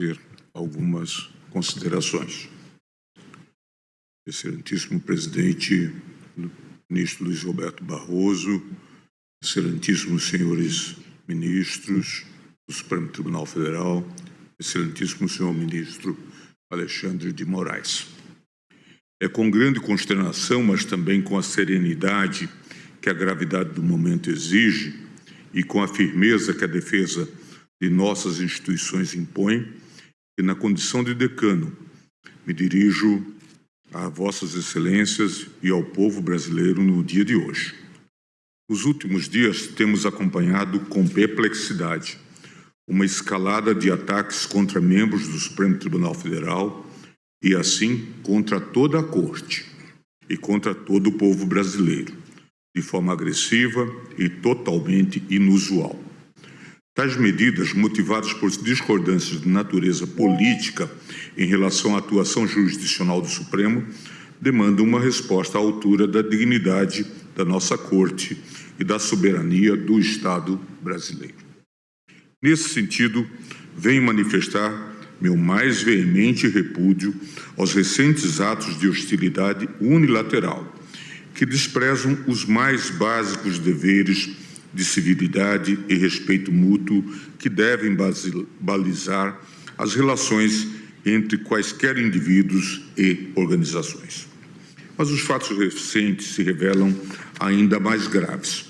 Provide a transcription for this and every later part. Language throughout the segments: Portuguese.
ter algumas considerações. Excelentíssimo presidente, ministro Luiz Roberto Barroso, excelentíssimos senhores ministros do Supremo Tribunal Federal, excelentíssimo senhor ministro Alexandre de Moraes. É com grande consternação, mas também com a serenidade que a gravidade do momento exige e com a firmeza que a defesa de nossas instituições impõe, que na condição de decano me dirijo a vossas excelências e ao povo brasileiro no dia de hoje. Nos últimos dias temos acompanhado com perplexidade uma escalada de ataques contra membros do Supremo Tribunal Federal e, assim, contra toda a Corte e contra todo o povo brasileiro, de forma agressiva e totalmente inusual. Tais medidas, motivadas por discordâncias de natureza política em relação à atuação jurisdicional do Supremo, demandam uma resposta à altura da dignidade da nossa Corte e da soberania do Estado brasileiro. Nesse sentido, venho manifestar meu mais veemente repúdio aos recentes atos de hostilidade unilateral, que desprezam os mais básicos deveres de civilidade e respeito mútuo que devem balizar as relações entre quaisquer indivíduos e organizações. Mas os fatos recentes se revelam ainda mais graves,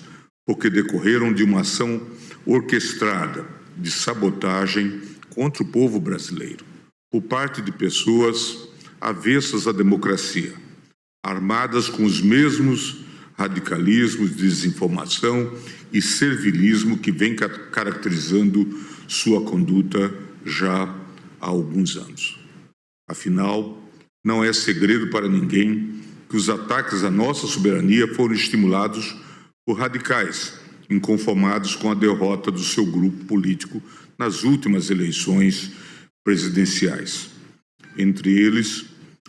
porque decorreram de uma ação orquestrada de sabotagem contra o povo brasileiro, por parte de pessoas avessas à democracia, armadas com os mesmos radicalismos, desinformação e servilismo que vem caracterizando sua conduta já há alguns anos. Afinal, não é segredo para ninguém que os ataques à nossa soberania foram estimulados por radicais inconformados com a derrota do seu grupo político nas últimas eleições presidenciais. Entre eles,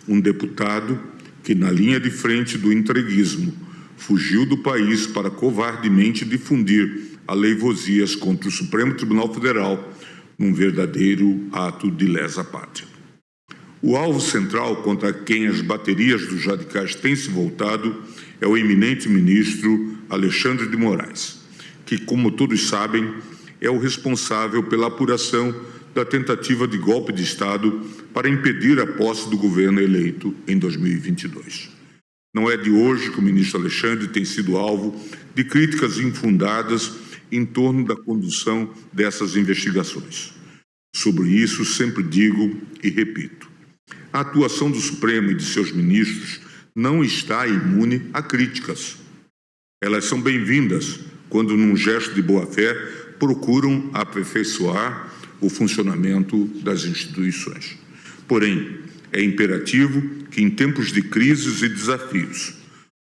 um deputado que, na linha de frente do entreguismo, fugiu do país para covardemente difundir aleivosias contra o Supremo Tribunal Federal num verdadeiro ato de lesa pátria. O alvo central contra quem as baterias dos radicais têm se voltado é o eminente ministro Alexandre de Moraes, que, como todos sabem, é o responsável pela apuração da tentativa de golpe de Estado para impedir a posse do governo eleito em 2022. Não é de hoje que o ministro Alexandre tem sido alvo de críticas infundadas em torno da condução dessas investigações. Sobre isso, sempre digo e repito: a atuação do Supremo e de seus ministros não está imune a críticas. Elas são bem-vindas quando, num gesto de boa-fé, procuram aperfeiçoar o funcionamento das instituições. Porém, é imperativo que, em tempos de crises e desafios,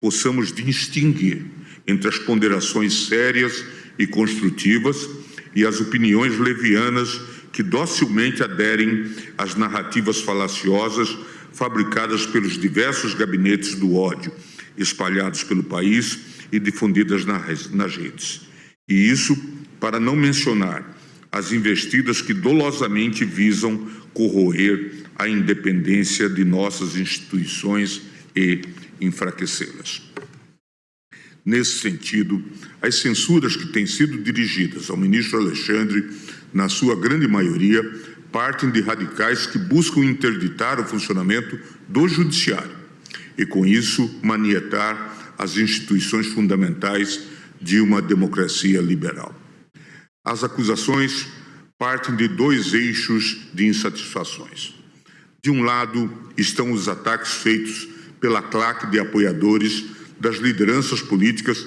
possamos distinguir entre as ponderações sérias e construtivas e as opiniões levianas que docilmente aderem às narrativas falaciosas fabricadas pelos diversos gabinetes do ódio, espalhados pelo país e difundidas nas redes. E isso para não mencionar as investidas que dolosamente visam corroer a independência de nossas instituições e enfraquecê-las. Nesse sentido, as censuras que têm sido dirigidas ao ministro Alexandre, na sua grande maioria, partem de radicais que buscam interditar o funcionamento do judiciário e, com isso, manietar as instituições fundamentais de uma democracia liberal. As acusações partem de dois eixos de insatisfações. De um lado, estão os ataques feitos pela claque de apoiadores das lideranças políticas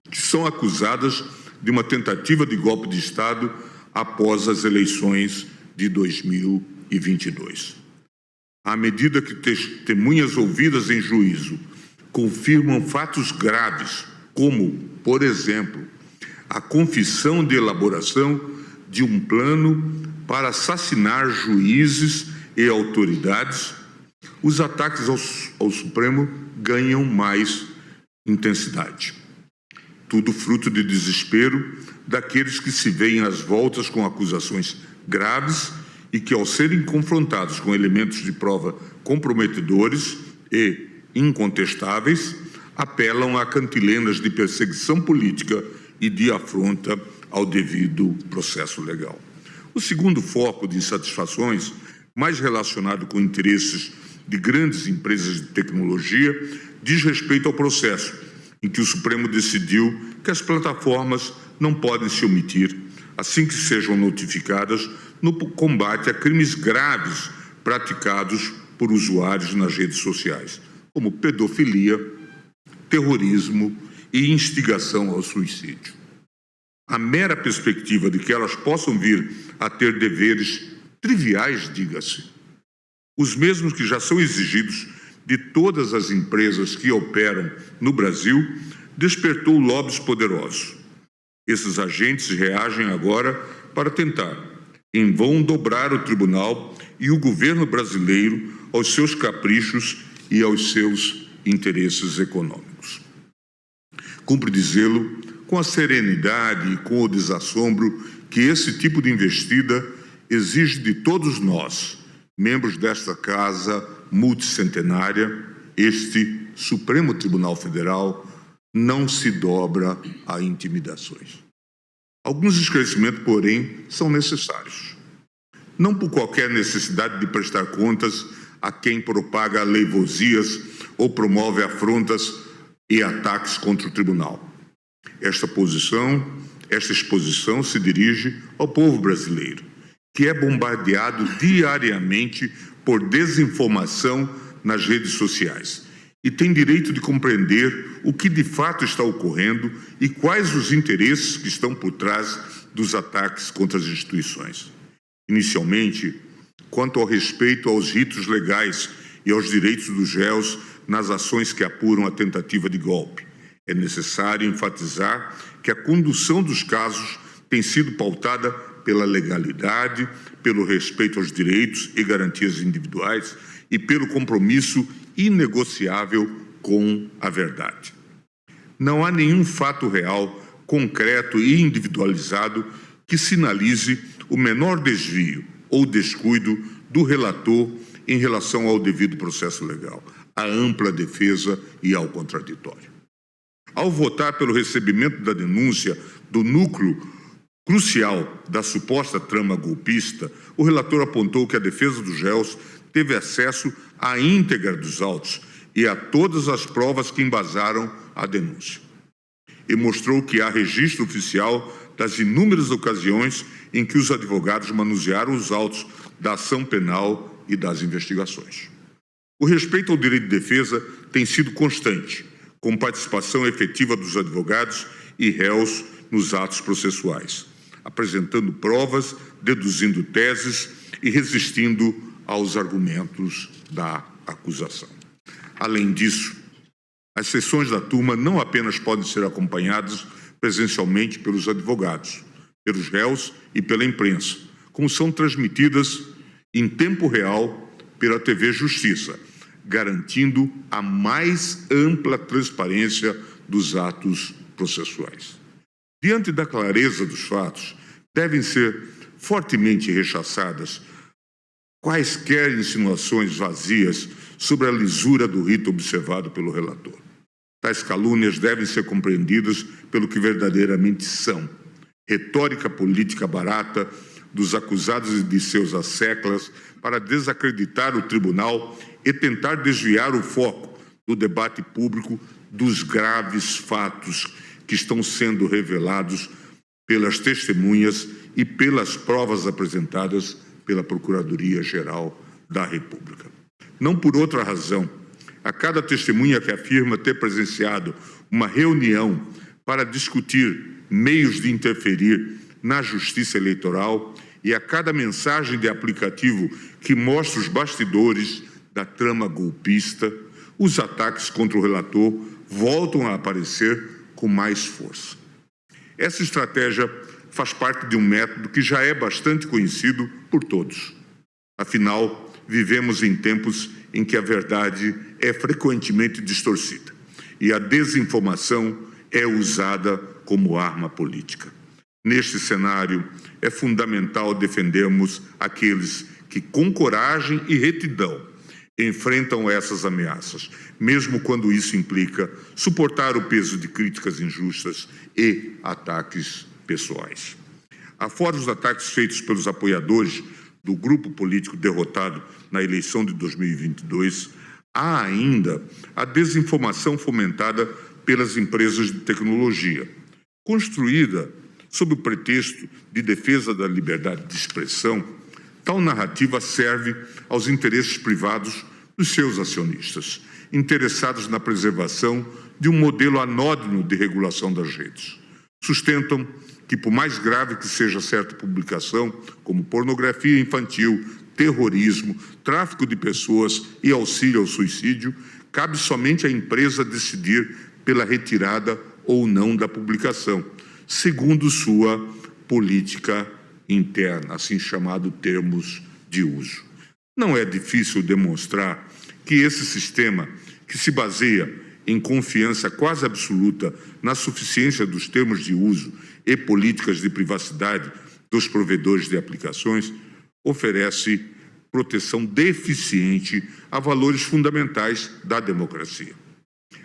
que são acusadas de uma tentativa de golpe de Estado após as eleições de 2022. À medida que testemunhas ouvidas em juízo confirmam fatos graves, como, por exemplo, a confissão de elaboração de um plano para assassinar juízes e autoridades, os ataques ao Supremo ganham mais intensidade. Tudo fruto de desespero daqueles que se veem às voltas com acusações graves e que, ao serem confrontados com elementos de prova comprometedores e incontestáveis, apelam a cantilenas de perseguição política e de afronta ao devido processo legal. O segundo foco de insatisfações, mais relacionado com interesses de grandes empresas de tecnologia, diz respeito ao processo em que o Supremo decidiu que as plataformas não podem se omitir, assim que sejam notificadas, no combate a crimes graves praticados por usuários nas redes sociais, como pedofilia, terrorismo e instigação ao suicídio. A mera perspectiva de que elas possam vir a ter deveres triviais, diga-se, os mesmos que já são exigidos de todas as empresas que operam no Brasil, despertou lobbies poderosos. Esses agentes reagem agora para tentar, em vão, dobrar o tribunal e o governo brasileiro aos seus caprichos e aos seus interesses econômicos. Cumpre dizê-lo com a serenidade e com o desassombro que esse tipo de investida exige de todos nós, membros desta casa multicentenária. Este Supremo Tribunal Federal não se dobra a intimidações. Alguns esclarecimentos, porém, são necessários. Não por qualquer necessidade de prestar contas a quem propaga aleivosias ou promove afrontas e ataques contra o tribunal. Esta exposição se dirige ao povo brasileiro, que é bombardeado diariamente por desinformação nas redes sociais e tem direito de compreender o que de fato está ocorrendo e quais os interesses que estão por trás dos ataques contra as instituições. Inicialmente, quanto ao respeito aos ritos legais e aos direitos dos réus nas ações que apuram a tentativa de golpe, é necessário enfatizar que a condução dos casos tem sido pautada pela legalidade, pelo respeito aos direitos e garantias individuais e pelo compromisso inegociável com a verdade. Não há nenhum fato real, concreto e individualizado que sinalize o menor desvio ou descuido do relator em relação ao devido processo legal, à ampla defesa e ao contraditório. Ao votar pelo recebimento da denúncia do núcleo crucial da suposta trama golpista, o relator apontou que a defesa dos réus teve acesso à íntegra dos autos e a todas as provas que embasaram a denúncia. E mostrou que há registro oficial das inúmeras ocasiões em que os advogados manusearam os autos da ação penal e das investigações. O respeito ao direito de defesa tem sido constante, com participação efetiva dos advogados e réus nos atos processuais, apresentando provas, deduzindo teses e resistindo aos argumentos da acusação. Além disso, as sessões da turma não apenas podem ser acompanhadas presencialmente pelos advogados, pelos réus e pela imprensa, como são transmitidas em tempo real pela TV Justiça, garantindo a mais ampla transparência dos atos processuais. Diante da clareza dos fatos, devem ser fortemente rechaçadas quaisquer insinuações vazias sobre a lisura do rito observado pelo relator. Tais calúnias devem ser compreendidas pelo que verdadeiramente são: retórica política barata dos acusados e de seus asseclas para desacreditar o tribunal e tentar desviar o foco do debate público dos graves fatos que estão sendo revelados pelas testemunhas e pelas provas apresentadas pela Procuradoria-Geral da República. Não por outra razão, a cada testemunha que afirma ter presenciado uma reunião para discutir meios de interferir na justiça eleitoral e a cada mensagem de aplicativo que mostra os bastidores da trama golpista, os ataques contra o relator voltam a aparecer com mais força. Essa estratégia faz parte de um método que já é bastante conhecido por todos. Afinal, vivemos em tempos em que a verdade é frequentemente distorcida e a desinformação é usada como arma política. Neste cenário, é fundamental defendermos aqueles que, com coragem e retidão, enfrentam essas ameaças, mesmo quando isso implica suportar o peso de críticas injustas e ataques pessoais. Afora os ataques feitos pelos apoiadores do grupo político derrotado na eleição de 2022, há ainda a desinformação fomentada pelas empresas de tecnologia, construída sob o pretexto de defesa da liberdade de expressão. Tal narrativa serve aos interesses privados dos seus acionistas, interessados na preservação de um modelo anódino de regulação das redes. Sustentam que, por mais grave que seja certa publicação, como pornografia infantil, terrorismo, tráfico de pessoas e auxílio ao suicídio, cabe somente à empresa decidir pela retirada ou não da publicação, segundo sua política interna, assim chamado termos de uso. Não é difícil demonstrar que esse sistema, que se baseia em confiança quase absoluta na suficiência dos termos de uso e políticas de privacidade dos provedores de aplicações, oferece proteção deficiente a valores fundamentais da democracia.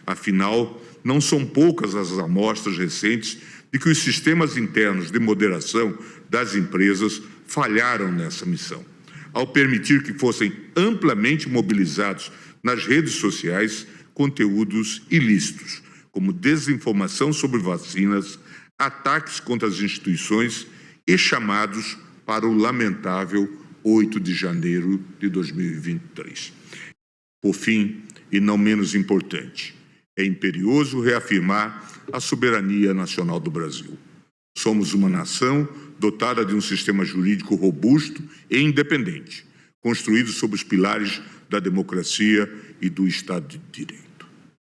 Afinal, não são poucas as amostras recentes de que os sistemas internos de moderação das empresas falharam nessa missão, ao permitir que fossem amplamente mobilizados nas redes sociais conteúdos ilícitos, como desinformação sobre vacinas, ataques contra as instituições e chamados para o lamentável 8 de janeiro de 2023. Por fim, e não menos importante, é imperioso reafirmar a soberania nacional do Brasil. Somos uma nação dotada de um sistema jurídico robusto e independente, construído sobre os pilares da democracia e do Estado de Direito.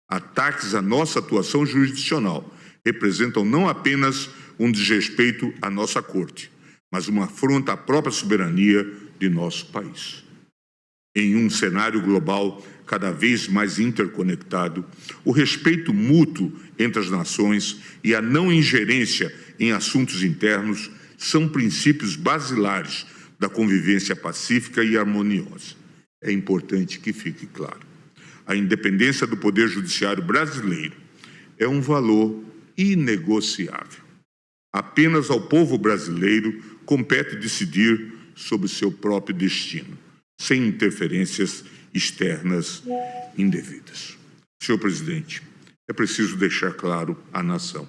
Ataques à nossa atuação jurisdicional representam não apenas um desrespeito à nossa Corte, mas uma afronta à própria soberania de nosso país. Em um cenário global cada vez mais interconectado, o respeito mútuo entre as nações e a não ingerência em assuntos internos são princípios basilares da convivência pacífica e harmoniosa. É importante que fique claro. A independência do Poder Judiciário brasileiro é um valor inegociável. Apenas ao povo brasileiro compete decidir sobre seu próprio destino, sem interferências externas indevidas. Senhor presidente, é preciso deixar claro à nação: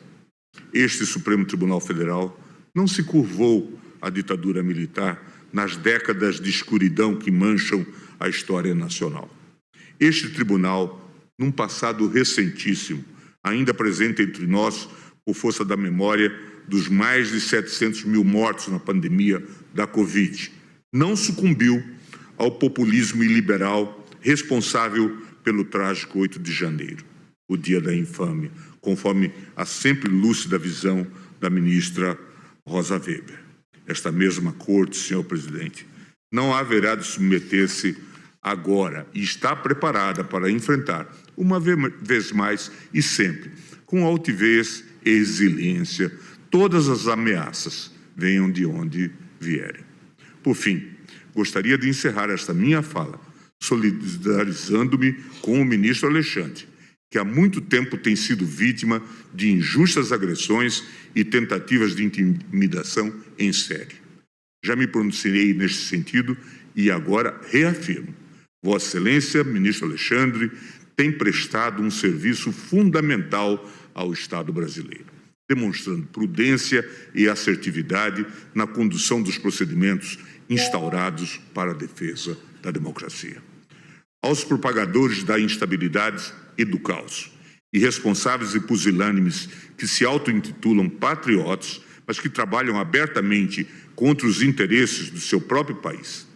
este Supremo Tribunal Federal não se curvou à ditadura militar nas décadas de escuridão que mancham a história nacional. Este tribunal, num passado recentíssimo, ainda presente entre nós por força da memória dos mais de 700 mil mortos na pandemia da Covid, não sucumbiu ao populismo iliberal responsável pelo trágico 8 de janeiro, o dia da infâmia, conforme a sempre lúcida visão da ministra Rosa Weber. Esta mesma Corte, senhor presidente, não haverá de submeter-se agora e está preparada para enfrentar, uma vez mais e sempre, com altivez e resiliência, todas as ameaças, venham de onde vierem. Por fim, gostaria de encerrar esta minha fala solidarizando-me com o ministro Alexandre, que há muito tempo tem sido vítima de injustas agressões e tentativas de intimidação em série. Já me pronunciei neste sentido e agora reafirmo. Vossa Excelência, ministro Alexandre, tem prestado um serviço fundamental ao Estado brasileiro, demonstrando prudência e assertividade na condução dos procedimentos instaurados para a defesa da democracia. Aos propagadores da instabilidade e do caos, irresponsáveis e pusilânimes que se auto-intitulam patriotas, mas que trabalham abertamente contra os interesses do seu próprio país,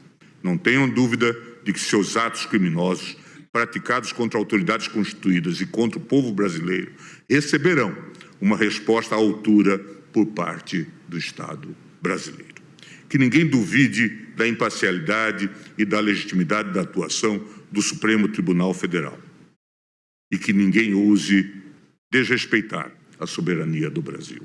não tenham dúvida de que seus atos criminosos, praticados contra autoridades constituídas e contra o povo brasileiro, receberão uma resposta à altura por parte do Estado brasileiro. Que ninguém duvide da imparcialidade e da legitimidade da atuação do Supremo Tribunal Federal. E que ninguém ouse desrespeitar a soberania do Brasil.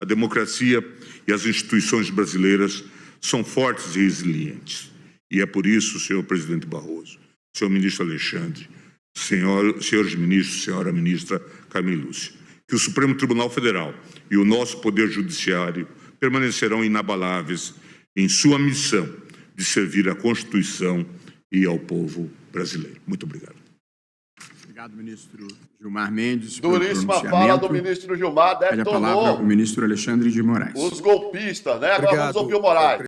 A democracia e as instituições brasileiras são fortes e resilientes. E é por isso, senhor presidente Barroso, senhor ministro Alexandre, senhores ministros, senhora ministra Carmen Lúcia, que o Supremo Tribunal Federal e o nosso Poder Judiciário permanecerão inabaláveis em sua missão de servir à Constituição e ao povo brasileiro. Muito obrigado. Obrigado, ministro Gilmar Mendes. Duríssima fala do ministro Gilmar, Pede a palavra o ministro Alexandre de Moraes. os golpistas, né? Agora Obrigado. vamos ouvir o Moraes.